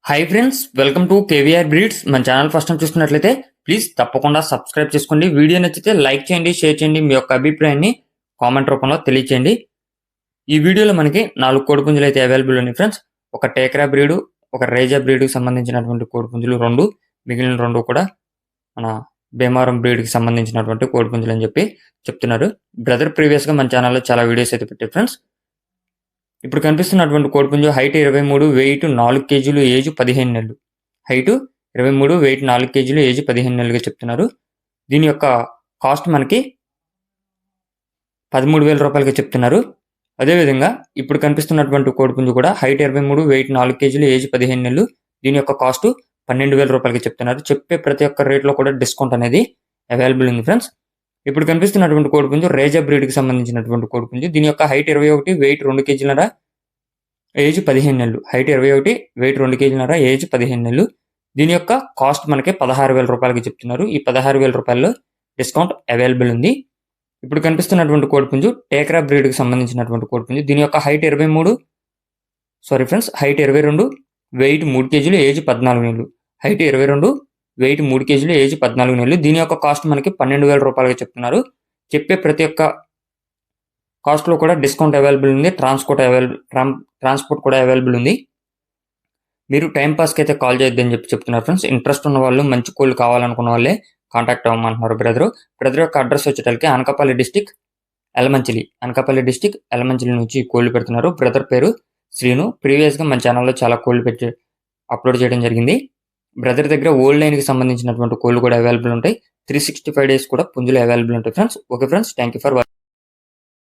Hi friends, welcome to KVR breeds. మన channel first time చూస్తున్నట్లయితే please తప్పకుండా సబ్స్క్రైబ్ చేసుకోండి. వీడియో నచ్చితే లైక్ చేయండి, షేర్ చేయండి. మీ యొక్క అభిప్రాయాన్ని కామెంట్ రూపంలో తెలియచేయండి. ఈ వీడియోలో మనకి 4 కోడిపుంజులు అయితే అవైలబుల్ ఉన్నాయి ఫ్రెండ్స్. ఒక టేకరా బ్రీడు, ఒక రేజా బ్రీడ్కి సంబంధించినటువంటి కోడిపుంజులు 2, మిగిలిన 2 కూడా మన భీమవరం బ్రీడ్కి సంబంధించినటువంటి కోడిపుంజులు అని చెప్పి చెప్తున్నారు. బ్రదర్ ప్రీవియస్గా మన ఛానల్లో చాలా వీడియోస్ అయితే పెట్టారు ఫ్రెండ్స్. ఇప్పుడు కనిపిస్తున్నటువంటి కోడిపుంజు హైట్ 23, వెయిట్ 4 కేజీలు, ఏజ్ 15 నెలలు. హైట్ 23, వెయిట్ 4 కేజీలు, ఏజ్ 15 నెలలుగా చెప్తున్నారు. దీని యొక్క కాస్ట్ మనకి 13,000 రూపాయలుగా చెప్తున్నారు. అదేవిధంగా ఇప్పుడు కనిపిస్తున్నటువంటి కోడిపుంజు కూడా హైట్ 23, వెయిట్ 4 కేజీలు, ఏజ్ 15 నెలలు. దీని యొక్క కాస్ట్ 12,000 రూపాయలకి చెప్తున్నారు. చెప్పే ప్రతి ఒక్క రేట్లో కూడా డిస్కౌంట్ అనేది అవైలబుల్ ఉంది ఫ్రెండ్స్. ఇప్పుడు కనిపిస్తున్నటువంటి కోడిపుంజు రేజా బ్రీడ్కి సంబంధించినటువంటి కోడిపుంజు. దీని యొక్క హైట్ 21, వెయిట్ 2 కేజీలన్నర, ఏజ్ 15 నెలలు. హైట్ 21, వెయిట్ 2 కేజీలన్నర, ఏజ్ 15 నెలలు. దీని యొక్క కాస్ట్ మనకి 16,000 రూపాయలకి చెప్తున్నారు. ఈ 16,000 రూపాయల్లో డిస్కౌంట్ అవైలబుల్ ఉంది. ఇప్పుడు కనిపిస్తున్నటువంటి కోడిపుంజు టేకరా బ్రీడ్కి సంబంధించినటువంటి కోడిపుంజు. దీని యొక్క హైట్ 22, వెయిట్ 3 కేజీలు, ఏజ్ 14 నెలలు. హైట్ 22, వెయిట్ 3 కేజీలు, ఏజ్ 14 నెలలు. దీని యొక్క కాస్ట్ మనకి 12,000 రూపాయలుగా చెప్తున్నారు. చెప్పే ప్రతి ఒక్క కాస్ట్లో కూడా డిస్కౌంట్ అవైలబుల్ ఉంది. ట్రాన్స్పోర్ట్ కూడా అవైలబుల్ ఉంది. మీరు టైంపాస్కి అయితే కాల్ చేయొద్దని చెప్తున్నారు ఫ్రెండ్స్. ఇంట్రెస్ట్ ఉన్న వాళ్ళు, మంచి కోళ్ళు కావాలనుకున్న వాళ్ళే కాంటాక్ట్ అవ్వమంటున్నారు బ్రదర్ యొక్క అడ్రస్ వచ్చేటప్పటికి అనకాపల్లి డిస్టిక్ ఎలమంచిలి నుంచి కోళ్ళు పెడుతున్నారు. బ్రదర్ పేరు శ్రీను. ప్రీవియస్గా మన ఛానల్లో చాలా కోళ్ళు పెట్టి అప్లోడ్ చేయడం జరిగింది. బ్రదర్ దగ్గర ఓల్డ్ లైన్కి సంబంధించినటువంటి కోళ్ళు కూడా అవైలబుల్ ఉంటాయి. 365 days కూడా పుంజులు అవైలబుల్ ఉంటాయి friends. Okay friends, thank you for watching.